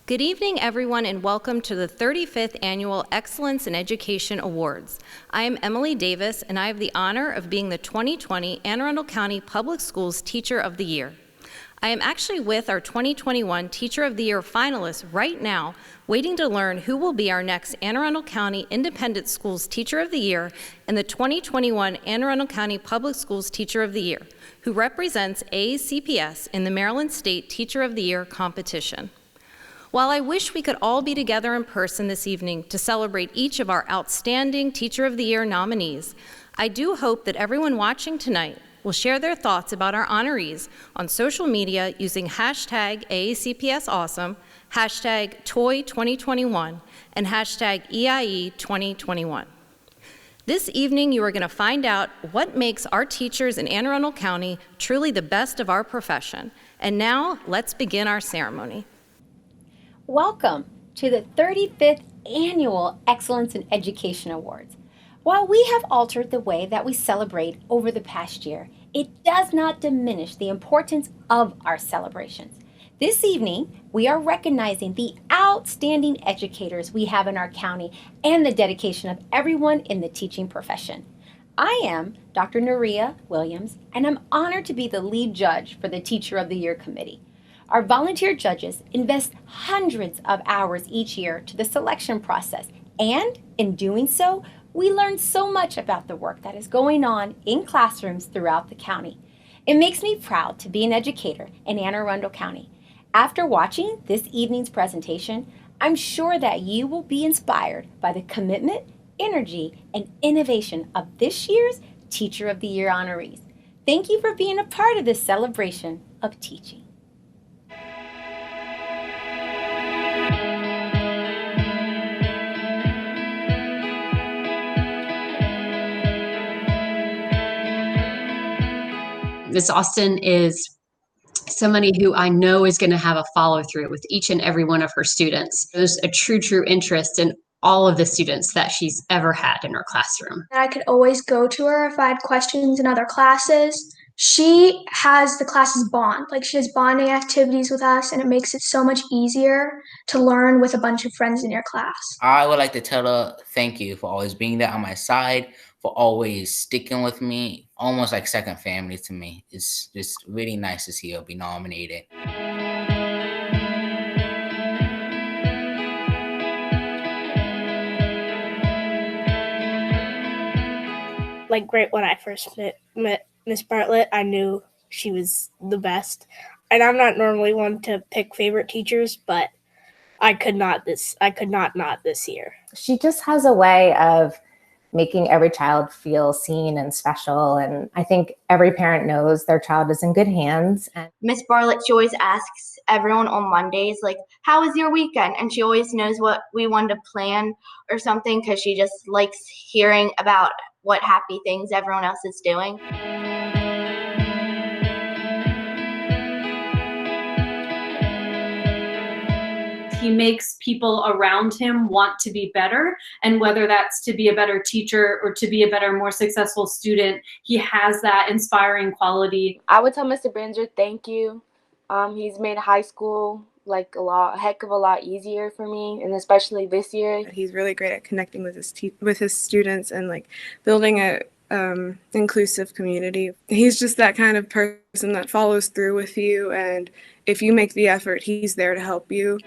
Good evening, everyone, and welcome to the 35th Annual Excellence in Education Awards. I am Emily Davis, and I have the honor of being the 2020 Anne Arundel County Public Schools Teacher of the Year. I am actually with our 2021 Teacher of the Year finalists right now, waiting to learn who will be our next Anne Arundel County Independent Schools Teacher of the Year and the 2021 Anne Arundel County Public Schools Teacher of the Year, who represents ACPS in the Maryland State Teacher of the Year competition. While I wish we could all be together in person this evening to celebrate each of our outstanding Teacher of the Year nominees, I do hope that everyone watching tonight will share their thoughts about our honorees on social media using hashtag AACPSAwesome, hashtag TOY2021, and hashtag EIE2021. This evening, you are going to find out what makes our teachers in Anne Arundel County truly the best of our profession. And now, let's begin our ceremony. Welcome to the 35th Annual Excellence in Education Awards. While we have altered the way that we celebrate over the past year, it does not diminish the importance of our celebrations. This evening, we are recognizing the outstanding educators we have in our county and the dedication of everyone in the teaching profession. I am Dr. Naria Williams, and I'm honored to be the lead judge for the Teacher of the Year Committee. Our volunteer judges invest hundreds of hours each year to the selection process, and in doing so, we learn so much about the work that is going on in classrooms throughout the county. It makes me proud to be an educator in Anne Arundel County. After watching this evening's presentation, I'm sure that you will be inspired by the commitment, energy, and innovation of this year's Teacher of the Year honorees. Thank you for being a part of this celebration of teaching. Ms. Austin is somebody who I know is going to have a follow through with each and every one of her students. There's a true interest in all of the students that she's ever had in her classroom. I could always go to her if I had questions in other classes. She has the classes bond, like she has bonding activities with us, and it makes it so much easier to learn with a bunch of friends in your class. I would like to tell her thank you for always being there on my side, for always sticking with me, almost like second family to me. It's just really nice to see her be nominated. Like right when I first met Miss Bartlett, I knew she was the best. And I'm not normally one to pick favorite teachers, but I could not this year. She just has a way of making every child feel seen and special. And I think every parent knows their child is in good hands. And Miss Bartlett, she always asks everyone on Mondays, like, how was your weekend? And she always knows what we want to plan or something, because she just likes hearing about what happy things everyone else is doing. He makes people around him want to be better, and whether that's to be a better teacher or to be a better, more successful student, he has that inspiring quality. I would tell Mr. Benzer thank you. He's made high school like a heck of a lot easier for me, and especially this year. He's really great at connecting with his students and like building a inclusive community. He's just that kind of person that follows through with you, and if you make the effort, he's there to help you.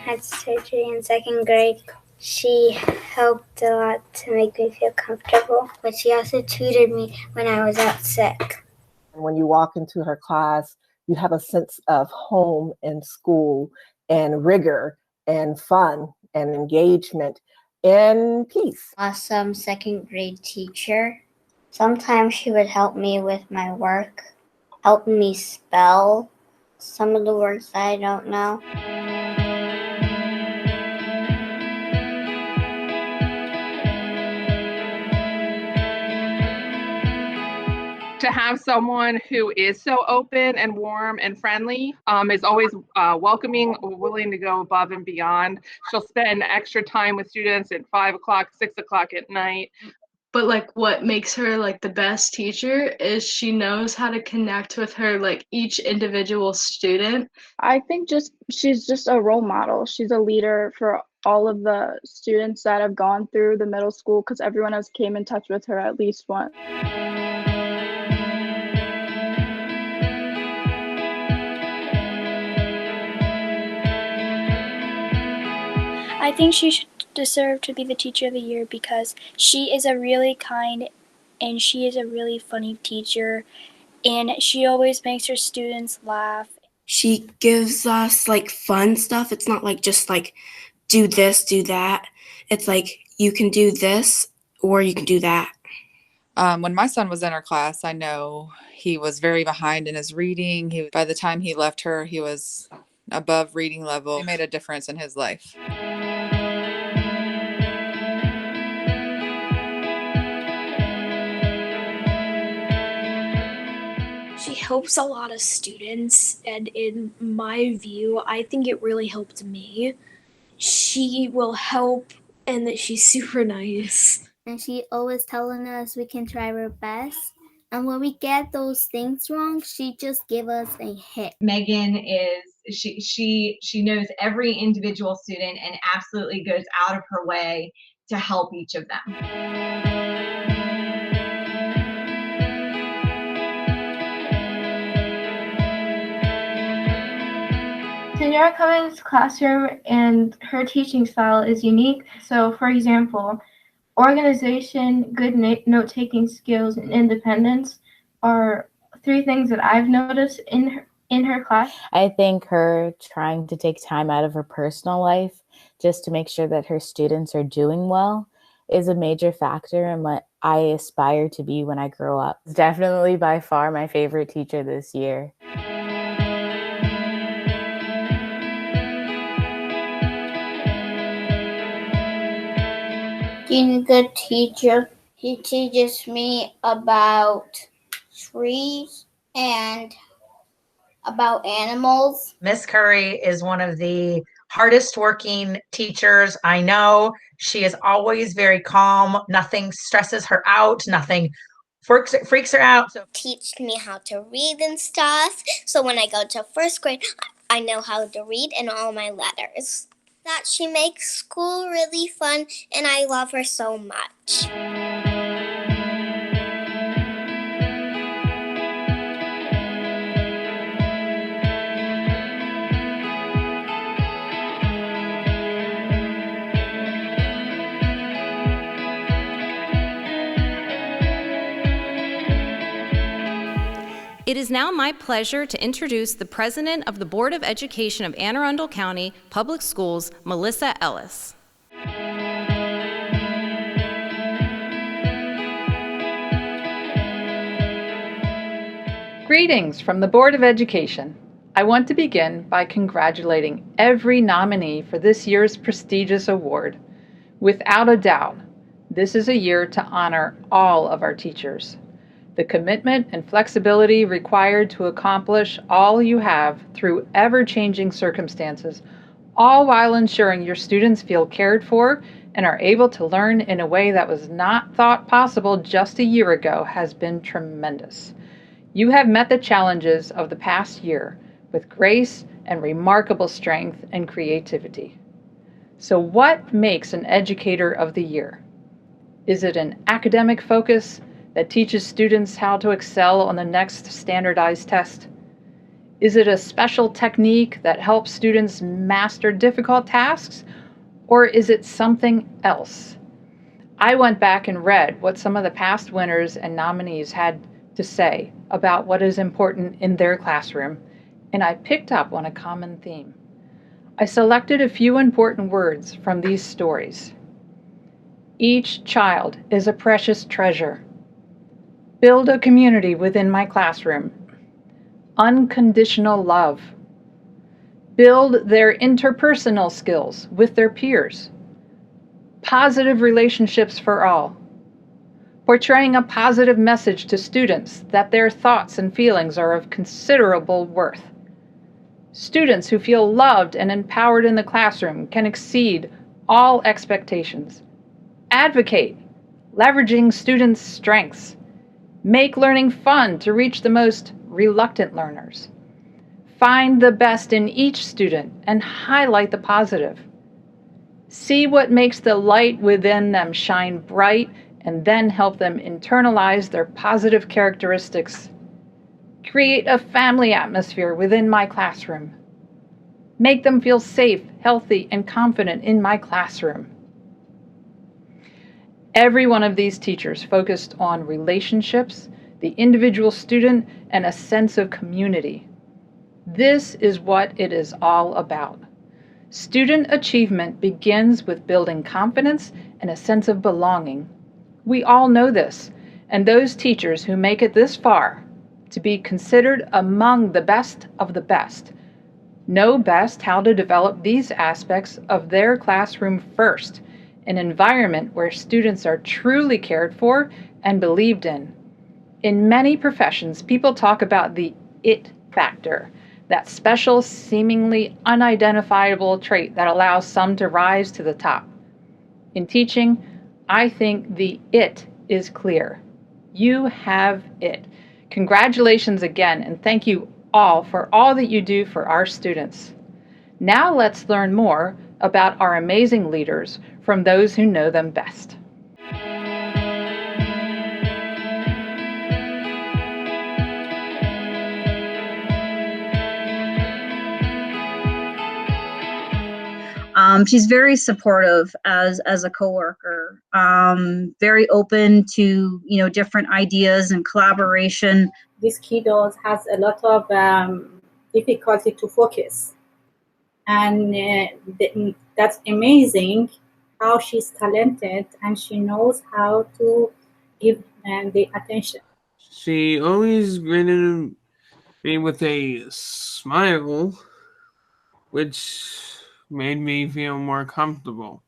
Had surgery in second grade. She helped a lot to make me feel comfortable, but she also tutored me when I was out sick. When you walk into her class, you have a sense of home and school and rigor and fun and engagement and peace. Awesome second grade teacher. Sometimes she would help me with my work, help me spell some of the words that I don't know. To have someone who is so open and warm and friendly, is always welcoming, willing to go above and beyond. She'll spend extra time with students at 5 o'clock, 6 o'clock at night, But like what makes her like the best teacher is she knows how to connect with her like each individual student. I think she's just a role model. She's a leader for all of the students that have gone through the middle school because everyone has came in touch with her at least once. I think she should deserve to be the teacher of the year because she is a really kind and she is a really funny teacher and she always makes her students laugh. She gives us like fun stuff. It's not like just like do this, do that. It's like you can do this or you can do that. When my son was in her class, I know he was very behind in his reading. By the time he left her, he was above reading level. It made a difference in his life. She helps a lot of students, and in my view, I think it really helped me. She will help, and that she's super nice. And she always telling us we can try our best. And when we get those things wrong, she just give us a hit. Megan is she knows every individual student and absolutely goes out of her way to help each of them. Senora Cummings' classroom and her teaching style is unique. So, for example, organization, good note-taking skills, and independence are three things that I've noticed in her class. I think her trying to take time out of her personal life just to make sure that her students are doing well is a major factor in what I aspire to be when I grow up. It's definitely by far my favorite teacher this year. Being a good teacher, he teaches me about trees and about animals. Miss Curry is one of the hardest working teachers I know. She is always very calm. Nothing stresses her out. Nothing freaks her out. So teach me how to read and stuff. So when I go to first grade, I know how to read and all my letters. That she makes school really fun, and I love her so much. It is now my pleasure to introduce the President of the Board of Education of Anne Arundel County Public Schools, Melissa Ellis. Greetings from the Board of Education. I want to begin by congratulating every nominee for this year's prestigious award. Without a doubt, this is a year to honor all of our teachers. The commitment and flexibility required to accomplish all you have through ever-changing circumstances, all while ensuring your students feel cared for and are able to learn in a way that was not thought possible just a year ago, has been tremendous. You have met the challenges of the past year with grace and remarkable strength and creativity. So what makes an Educator of the Year? Is it an academic focus that teaches students how to excel on the next standardized test? Is it a special technique that helps students master difficult tasks? Or is it something else? I went back and read what some of the past winners and nominees had to say about what is important in their classroom, and I picked up on a common theme. I selected a few important words from these stories. Each child is a precious treasure. Build a community within my classroom. Unconditional love. Build their interpersonal skills with their peers. Positive relationships for all. Portraying a positive message to students that their thoughts and feelings are of considerable worth. Students who feel loved and empowered in the classroom can exceed all expectations. Advocate, leveraging students' strengths. Make learning fun to reach the most reluctant learners. Find the best in each student and highlight the positive. See what makes the light within them shine bright and then help them internalize their positive characteristics. Create a family atmosphere within my classroom. Make them feel safe, healthy, and confident in my classroom. Every one of these teachers focused on relationships, the individual student, and a sense of community. This is what it is all about. Student achievement begins with building confidence and a sense of belonging. We all know this, and those teachers who make it this far to be considered among the best of the best know best how to develop these aspects of their classroom first, an environment where students are truly cared for and believed in. In many professions, people talk about the it factor, that special, seemingly unidentifiable trait that allows some to rise to the top. In teaching, I think the it is clear. You have it. Congratulations again, and thank you all for all that you do for our students. Now let's learn more about our amazing leaders from those who know them best. She's very supportive as a coworker, very open to different ideas and collaboration. This kiddo has a lot of difficulty to focus, and that's amazing how she's talented and she knows how to give them the attention. She always greeted me with a smile, which made me feel more comfortable.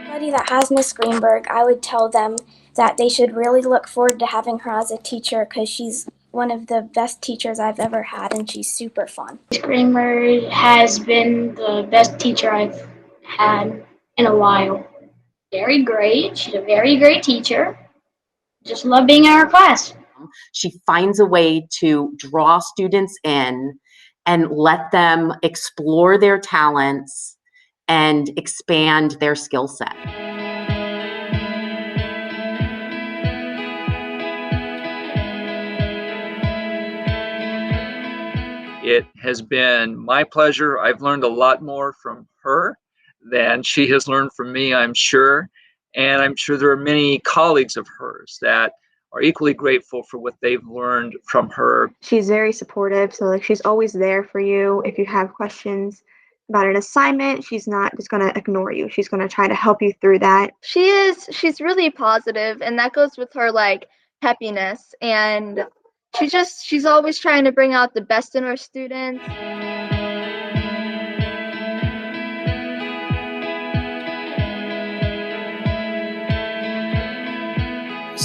Anybody that has Miss Greenberg, I would tell them that they should really look forward to having her as a teacher because she's one of the best teachers I've ever had and she's super fun. Miss Greenberg has been the best teacher I've had in a while. Very great. She's a very great teacher. Just love being in our class. She finds a way to draw students in and let them explore their talents and expand their skill set. It has been my pleasure. I've learned a lot more from her than she has learned from me, I'm sure. And I'm sure there are many colleagues of hers that are equally grateful for what they've learned from her. She's very supportive, so she's always there for you. If you have questions about an assignment, she's not just going to ignore you. She's going to try to help you through that. She's really positive, and that goes with her peppiness, and she's always trying to bring out the best in her students.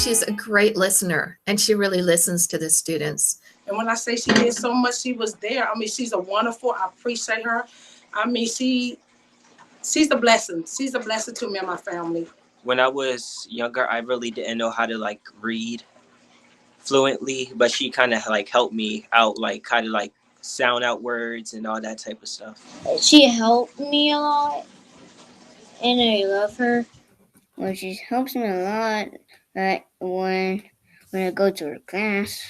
She's a great listener, and she really listens to the students. And when I say she did so much, she was there. She's a wonderful. I appreciate her. She's a blessing. She's a blessing to me and my family. When I was younger, I really didn't know how to read fluently, but she kind of helped me out, sound out words and all that type of stuff. She helped me a lot, and I love her. Well, she helps me a lot. When I go to her class.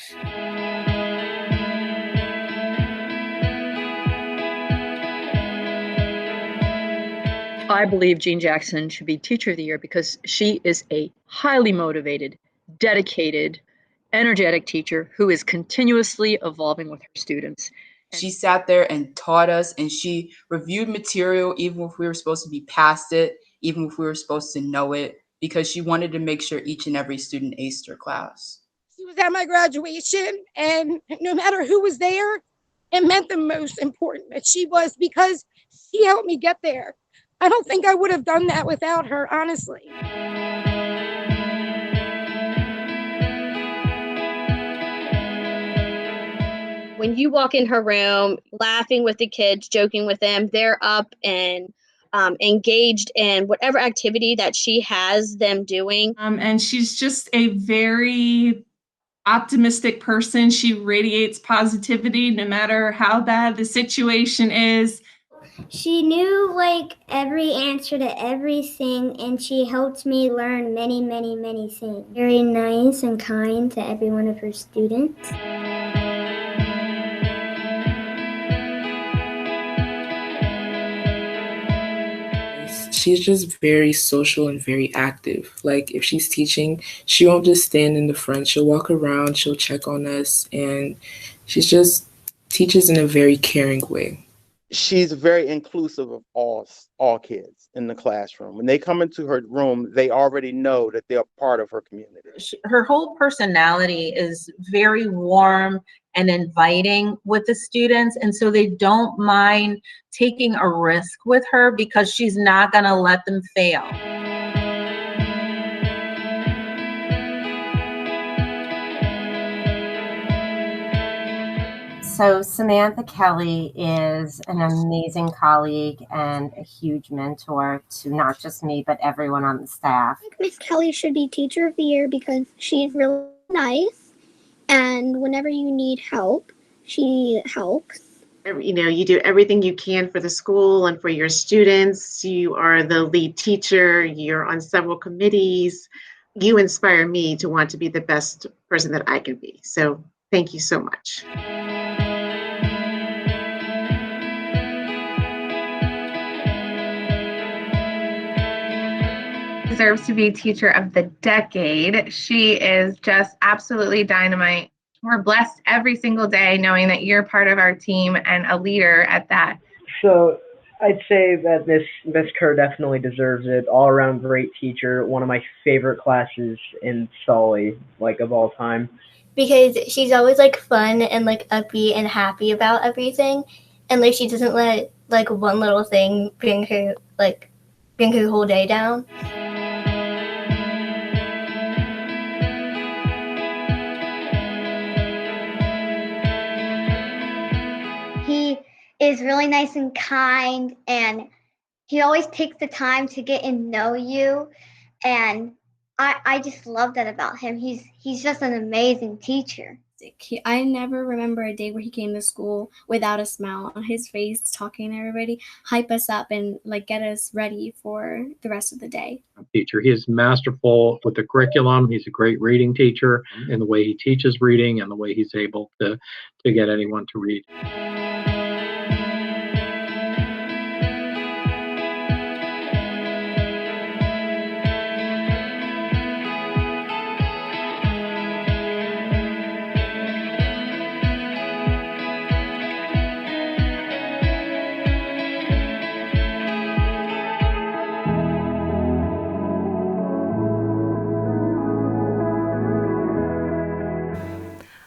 I believe Jean Jackson should be Teacher of the Year because she is a highly motivated, dedicated, energetic teacher who is continuously evolving with her students. She sat there and taught us, and she reviewed material even if we were supposed to be past it, even if we were supposed to know it, because she wanted to make sure each and every student aced her class. She was at my graduation, and no matter who was there, it meant the most important that she was because she helped me get there. I don't think I would have done that without her, honestly. When you walk in her room, laughing with the kids, joking with them, they're up and engaged in whatever activity that she has them doing. And she's just a very optimistic person. She radiates positivity no matter how bad the situation is. She knew like every answer to everything, and she helped me learn many, many, many things. Very nice and kind to every one of her students. She's just very social and very active. Like if she's teaching, she won't just stand in the front. She'll walk around, she'll check on us, and she's just teaches in a very caring way. She's very inclusive of all kids in the classroom. When they come into her room, they already know that they're part of her community. Her whole personality is very warm and inviting with the students, and so they don't mind taking a risk with her because she's not going to let them fail. So Samantha Kelly is an amazing colleague and a huge mentor to not just me, but everyone on the staff. I think Miss Kelly should be Teacher of the Year because she's really nice, and whenever you need help, she helps. You know, you do everything you can for the school and for your students. You are the lead teacher. You're on several committees. You inspire me to want to be the best person that I can be. So thank you so much. Deserves to be Teacher of the Decade. She is just absolutely dynamite. We're blessed every single day knowing that you're part of our team and a leader at that. So I'd say that Miss Kerr definitely deserves it. All around great teacher, one of my favorite classes in Sully, like of all time. Because she's always like fun and like upbeat and happy about everything, and like she doesn't let like one little thing bring her whole day down. He is really nice and kind, and he always takes the time to get and know you, and I just love that about him. He's just an amazing teacher. I never remember a day where he came to school without a smile on his face, talking to everybody, hype us up, and like get us ready for the rest of the day. Teacher, he is masterful with the curriculum. He's a great reading teacher in the way he teaches reading and the way he's able to get anyone to read.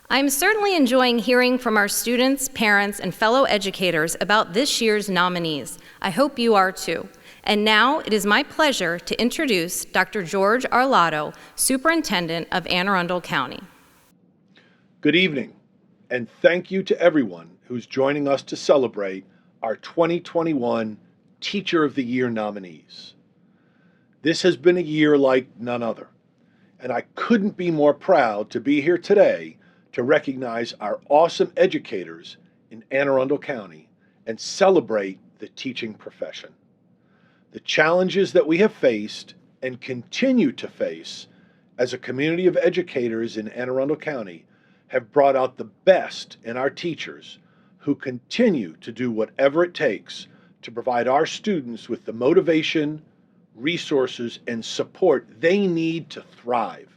I'm certainly enjoying hearing from our students, parents, and fellow educators about this year's nominees. I hope you are too. And now it is my pleasure to introduce Dr. George Arlatto, Superintendent of Anne Arundel County. Good evening, and thank you to everyone who's joining us to celebrate our 2021 Teacher of the Year nominees. This has been a year like none other, and I couldn't be more proud to be here today to recognize our awesome educators in Anne Arundel County and celebrate the teaching profession. The challenges that we have faced and continue to face as a community of educators in Anne Arundel County have brought out the best in our teachers who continue to do whatever it takes to provide our students with the motivation, resources, and support they need to thrive.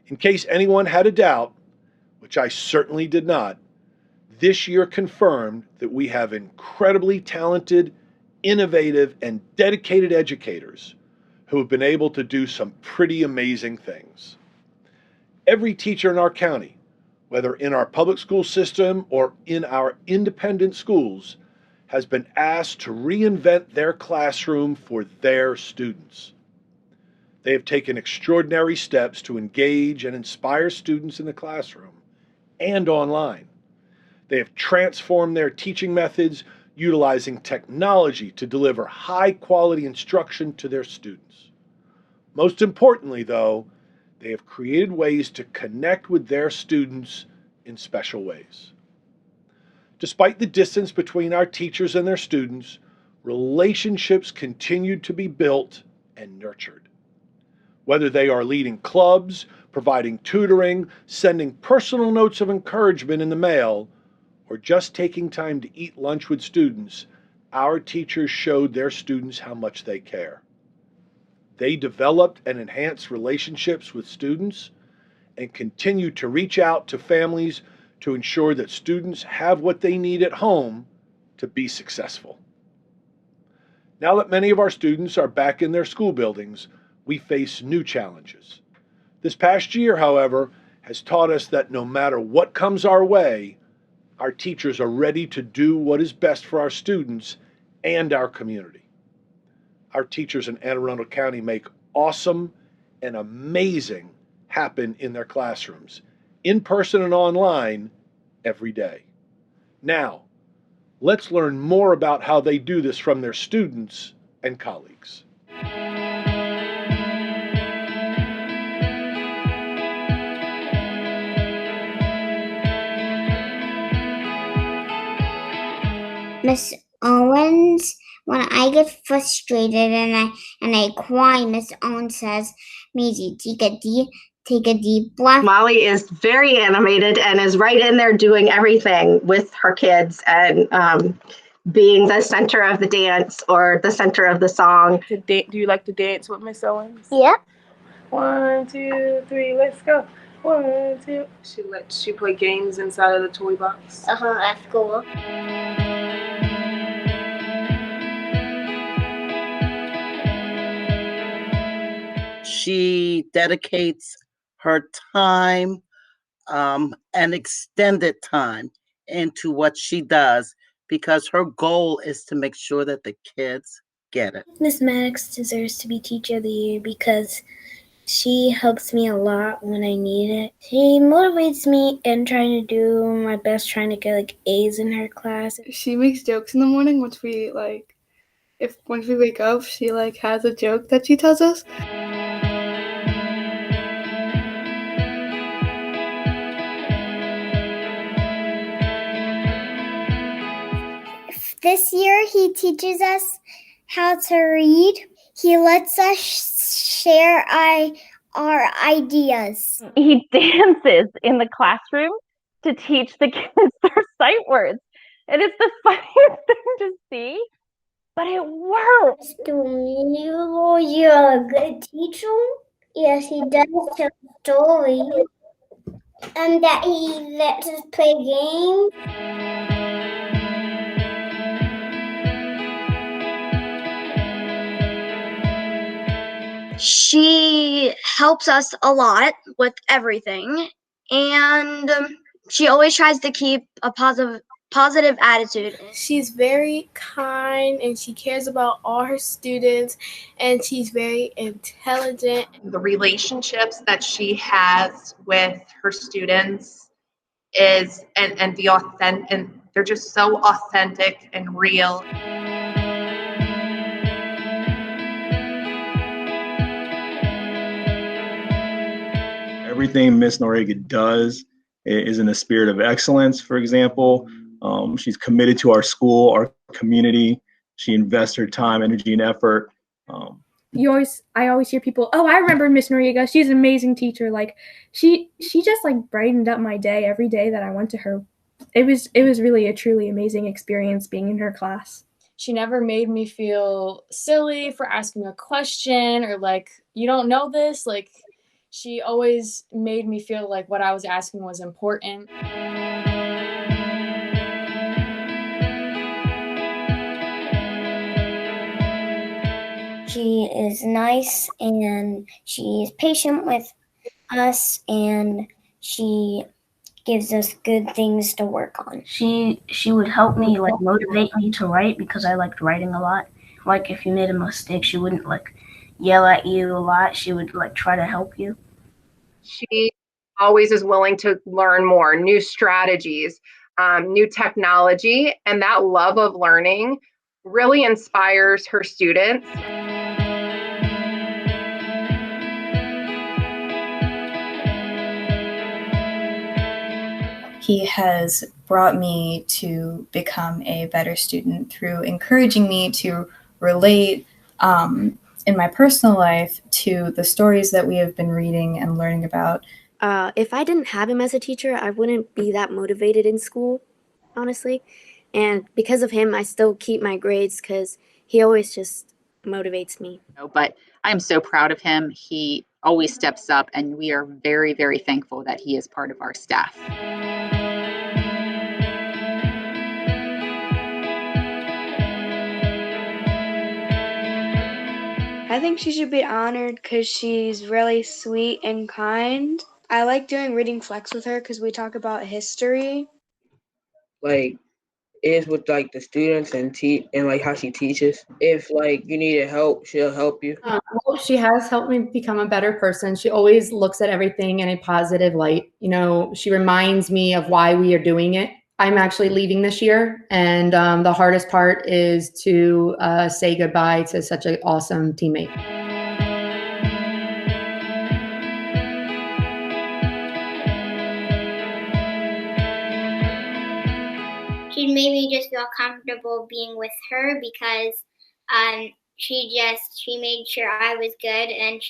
In case anyone had a doubt, which I certainly did not, this year confirmed that we have incredibly talented, innovative, and dedicated educators who have been able to do some pretty amazing things. Every teacher in our county, whether in our public school system or in our independent schools, has been asked to reinvent their classroom for their students. They have taken extraordinary steps to engage and inspire students in the classroom and online, They have transformed their teaching methods, utilizing technology to deliver high-quality instruction to their students. Most importantly, though, they have created ways to connect with their students in special ways. Despite the distance between our teachers and their students, relationships continue to be built and nurtured. Whether they are leading clubs, providing tutoring, sending personal notes of encouragement in the mail, or just taking time to eat lunch with students, our teachers showed their students how much they care. They developed and enhanced relationships with students and continue to reach out to families to ensure that students have what they need at home to be successful. Now that many of our students are back in their school buildings, we face new challenges. This past year, however, has taught us that no matter what comes our way, our teachers are ready to do what is best for our students and our community. Our teachers in Anne Arundel County make awesome and amazing happen in their classrooms, in person and online, every day. Now, let's learn more about how they do this from their students and colleagues. Miss Owens, when I get frustrated and I cry, Miss Owens says, Maisie, take a deep breath. Molly is very animated and is right in there doing everything with her kids and being the center of the dance or the center of the song. Do you like to dance with Miss Owens? Yeah. 1, 2, 3, let's go. 1, 2. She lets you play games inside of the toy box. That's cool. She dedicates her time and extended time into what she does because her goal is to make sure that the kids get it. Miss Maddox deserves to be Teacher of the Year because she helps me a lot when I need it. She motivates me in trying to do my best, trying to get A's in her class. She makes jokes in the morning once we wake up. She has a joke that she tells us. This year, he teaches us how to read. He lets us share our ideas. He dances in the classroom to teach the kids their sight words. And it's the funniest thing to see, but it works. You're a good teacher? Yes, he does tell stories. And that he lets us play games. She helps us a lot with everything, and she always tries to keep a positive attitude. She's very kind and she cares about all her students, and she's very intelligent. The relationships that she has with her students is and they're just so authentic and real. Everything Miss Noriega does is in the spirit of excellence. For example, she's committed to our school, our community. She invests her time, energy, and effort. I always hear people, oh, I remember Miss Noriega. She's an amazing teacher. She just brightened up my day every day that I went to her. It was really a truly amazing experience being in her class. She never made me feel silly for asking a question or you don't know this. She always made me feel like what I was asking was important. She is nice and she is patient with us and she gives us good things to work on. She would help me, motivate me to write because I liked writing a lot. If you made a mistake, she wouldn't yell at you a lot. She would try to help you. She always is willing to learn more, new strategies. new technology, and that love of learning really inspires her students. He has brought me to become a better student through encouraging me to relate in my personal life to the stories that we have been reading and learning about. If I didn't have him as a teacher, I wouldn't be that motivated in school, honestly. And because of him, I still keep my grades because he always just motivates me. But I am so proud of him. He always steps up, and we are very, very thankful that he is part of our staff. I think she should be honored because she's really sweet and kind. I like doing reading flex with her because we talk about history. Like, is with like the students and like how she teaches. If like you needed help, she'll help you. Well, she has helped me become a better person. She always looks at everything in a positive light. You know, she reminds me of why we are doing it. I'm actually leaving this year, and the hardest part is to say goodbye to such an awesome teammate. She made me just feel comfortable being with her because she made sure I was good, and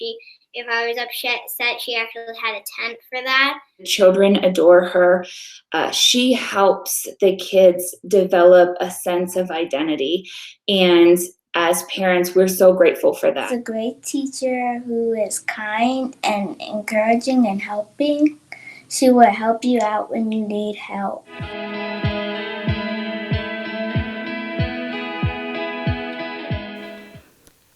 if I was upset, she actually had a tent for that. Children adore her. She helps the kids develop a sense of identity, and as parents, we're so grateful for that. She's a great teacher who is kind and encouraging and helping. She will help you out when you need help.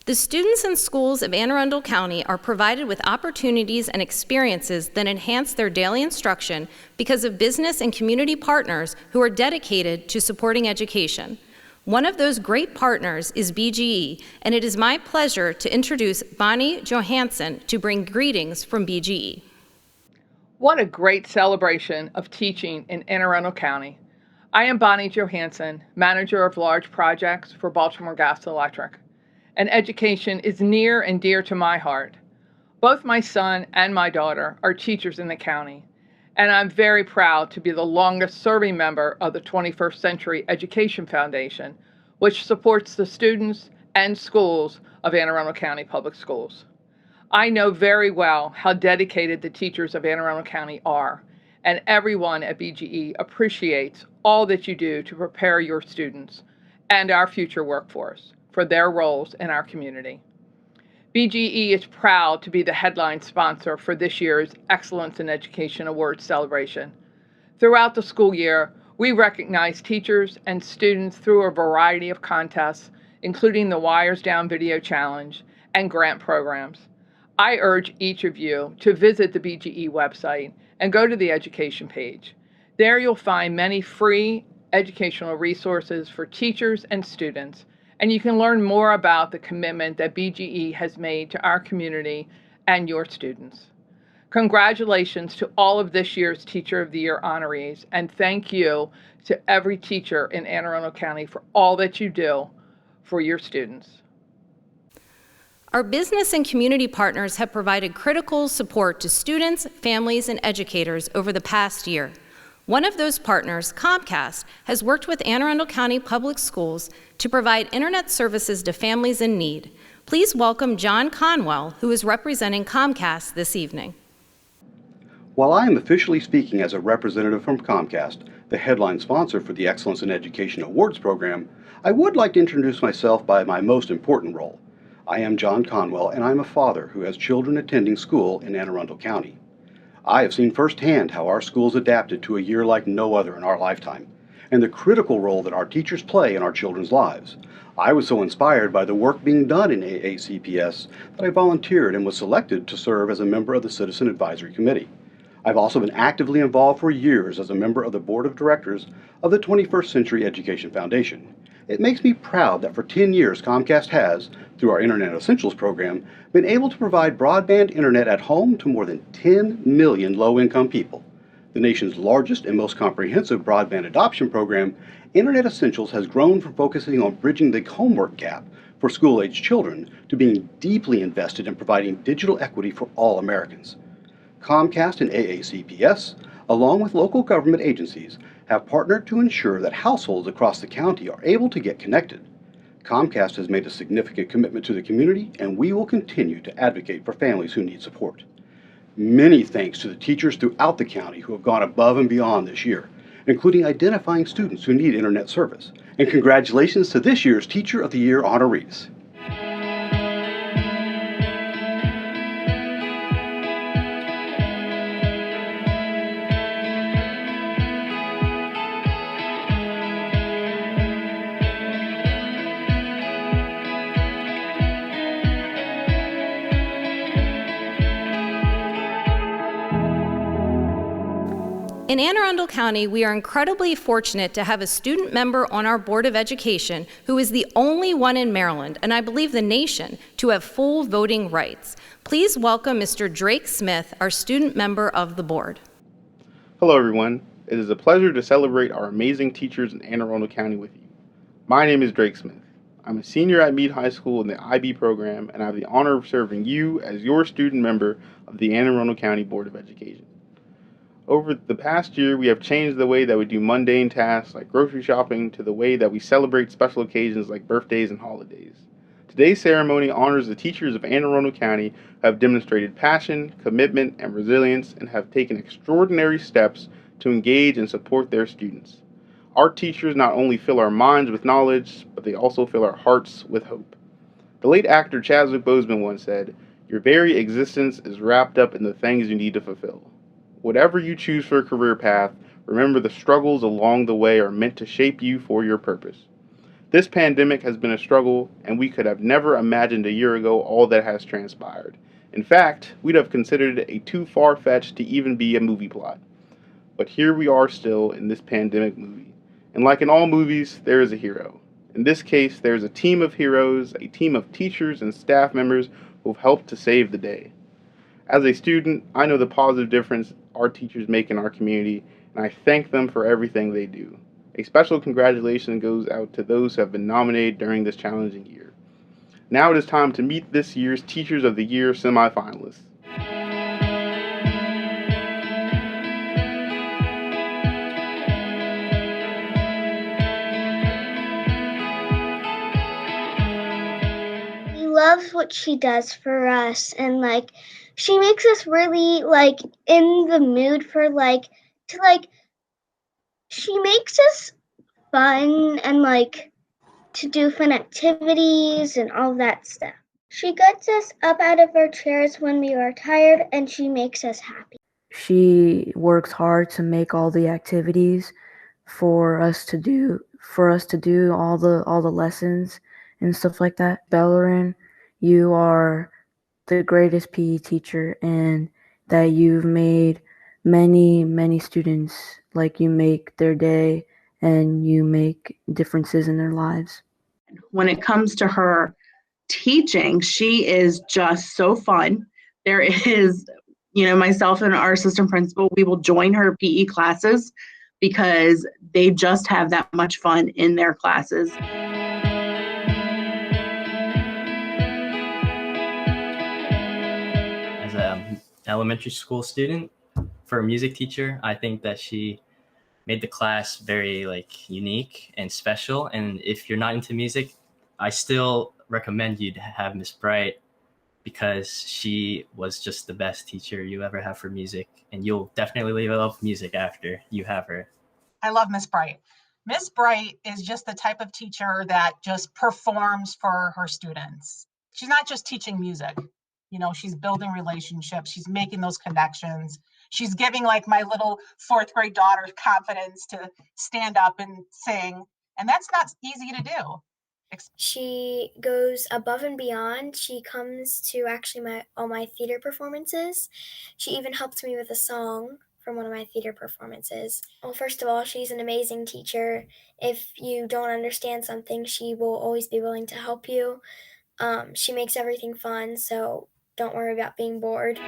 The students and schools of Anne Arundel County are provided with opportunities and experiences that enhance their daily instruction because of business and community partners who are dedicated to supporting education. One of those great partners is BGE, and it is my pleasure to introduce Bonnie Johansson to bring greetings from BGE. What a great celebration of teaching in Anne Arundel County. I am Bonnie Johansson, Manager of Large Projects for Baltimore Gas and Electric. And education is near and dear to my heart. Both my son and my daughter are teachers in the county, and I'm very proud to be the longest serving member of the 21st Century Education Foundation, which supports the students and schools of Anne Arundel County Public Schools. I know very well how dedicated the teachers of Anne Arundel County are, and everyone at BGE appreciates all that you do to prepare your students and our future workforce for their roles in our community. BGE is proud to be the headline sponsor for this year's Excellence in Education Awards celebration. Throughout the school year, we recognize teachers and students through a variety of contests, including the Wires Down Video Challenge and grant programs. I urge each of you to visit the BGE website and go to the education page. There you'll find many free educational resources for teachers and students, and you can learn more about the commitment that BGE has made to our community and your students. Congratulations to all of this year's Teacher of the Year honorees, and thank you to every teacher in Anne Arundel County for all that you do for your students. Our business and community partners have provided critical support to students, families, and educators over the past year. One of those partners, Comcast, has worked with Anne Arundel County Public Schools to provide internet services to families in need. Please welcome John Conwell, who is representing Comcast this evening. While I am officially speaking as a representative from Comcast, the headline sponsor for the Excellence in Education Awards program, I would like to introduce myself by my most important role. I am John Conwell, and I'm a father who has children attending school in Anne Arundel County. I have seen firsthand how our schools adapted to a year like no other in our lifetime, and the critical role that our teachers play in our children's lives. I was so inspired by the work being done in AACPS that I volunteered and was selected to serve as a member of the Citizen Advisory Committee. I've also been actively involved for years as a member of the Board of Directors of the 21st Century Education Foundation. It makes me proud that for 10 years Comcast has, through our Internet Essentials program, been able to provide broadband internet at home to more than 10 million low-income people. The nation's largest and most comprehensive broadband adoption program, Internet Essentials has grown from focusing on bridging the homework gap for school-aged children to being deeply invested in providing digital equity for all Americans. Comcast and AACPS, along with local government agencies, have partnered to ensure that households across the county are able to get connected. Comcast has made a significant commitment to the community, and we will continue to advocate for families who need support. Many thanks to the teachers throughout the county who have gone above and beyond this year, including identifying students who need internet service. And congratulations to this year's Teacher of the Year honorees. In Anne Arundel County, we are incredibly fortunate to have a student member on our Board of Education who is the only one in Maryland, and I believe the nation, to have full voting rights. Please welcome Mr. Drake Smith, our student member of the board. Hello, everyone. It is a pleasure to celebrate our amazing teachers in Anne Arundel County with you. My name is Drake Smith. I'm a senior at Meade High School in the IB program, and I have the honor of serving you as your student member of the Anne Arundel County Board of Education. Over the past year, we have changed the way that we do mundane tasks like grocery shopping to the way that we celebrate special occasions like birthdays and holidays. Today's ceremony honors the teachers of Anne Arundel County who have demonstrated passion, commitment, and resilience and have taken extraordinary steps to engage and support their students. Our teachers not only fill our minds with knowledge, but they also fill our hearts with hope. The late actor Chadwick Boseman once said, "Your very existence is wrapped up in the things you need to fulfill." Whatever you choose for a career path, remember the struggles along the way are meant to shape you for your purpose. This pandemic has been a struggle, and we could have never imagined a year ago all that has transpired. In fact, we'd have considered it a too far-fetched to even be a movie plot. But here we are still in this pandemic movie. And like in all movies, there is a hero. In this case, there is a team of heroes, a team of teachers and staff members who have helped to save the day. As a student, I know the positive difference our teachers make in our community, and I thank them for everything they do. A special congratulations goes out to those who have been nominated during this challenging year. Now it is time to meet this year's Teachers of the Year semifinalists. We love what she does for us, and she makes us really in the mood for she makes us fun and to do fun activities and all that stuff. She gets us up out of our chairs when we are tired, and she makes us happy. She works hard to make all the activities for us to do all the lessons and stuff like that. Bellerin, you are the greatest PE teacher, and that you've made many students you make their day and you make differences in their lives. When it comes to her teaching, she is just so fun. There is, myself and our assistant principal, we will join her PE classes because they just have that much fun in their classes. As an elementary school student, for a music teacher, I think that she made the class very unique and special. And if you're not into music, I still recommend you to have Miss Bright, because she was just the best teacher you ever have for music, and you'll definitely love music after you have her. I love Miss Bright. Miss Bright is just the type of teacher that just performs for her students. She's not just teaching music. She's building relationships. She's making those connections. She's giving my little 4th grade daughter confidence to stand up and sing. And that's not easy to do. She goes above and beyond. She comes to actually all my theater performances. She even helped me with a song from one of my theater performances. Well, first of all, she's an amazing teacher. If you don't understand something, she will always be willing to help you. She makes everything fun, so don't worry about being bored.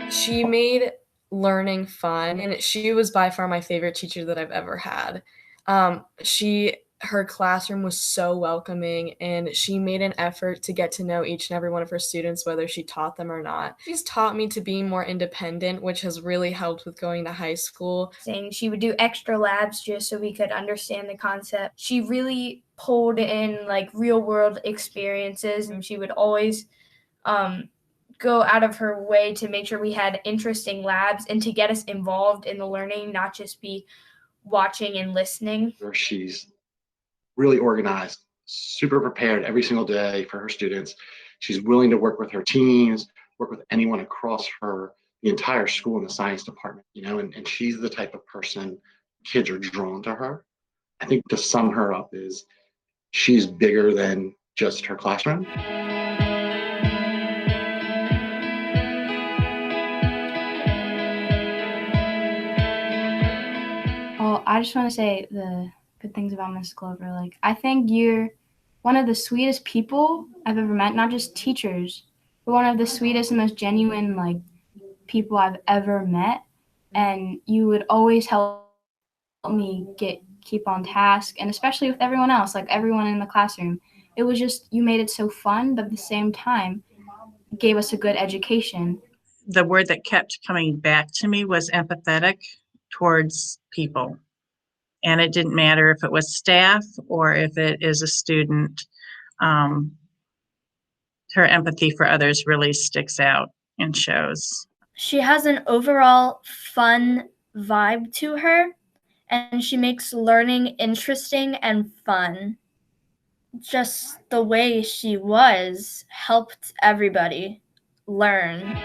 She made learning fun, and she was by far my favorite teacher that I've ever had. Her classroom was so welcoming, and she made an effort to get to know each and every one of her students, whether she taught them or not. She's taught me to be more independent, which has really helped with going to high school. She would do extra labs just so we could understand the concept. She really pulled in like real world experiences, and she would always go out of her way to make sure we had interesting labs and to get us involved in the learning, not just be watching and listening. She's really organized, super prepared every single day for her students. She's willing to work with her teams, work with anyone across the entire school in the science department, and she's the type of person kids are drawn to her. I think to sum her up is she's bigger than just her classroom. Well, I just want to say the good things about Miss Glover. Like, I think you're one of the sweetest people I've ever met, not just teachers, but one of the sweetest and most genuine, like, people I've ever met. And you would always help me keep on task, and especially with everyone else, like everyone in the classroom. It was just, you made it so fun, but at the same time, gave us a good education. The word that kept coming back to me was empathetic towards people. And it didn't matter if it was staff or if it is a student. Her empathy for others really sticks out and shows. She has an overall fun vibe to her, and she makes learning interesting and fun. Just the way she was helped everybody learn.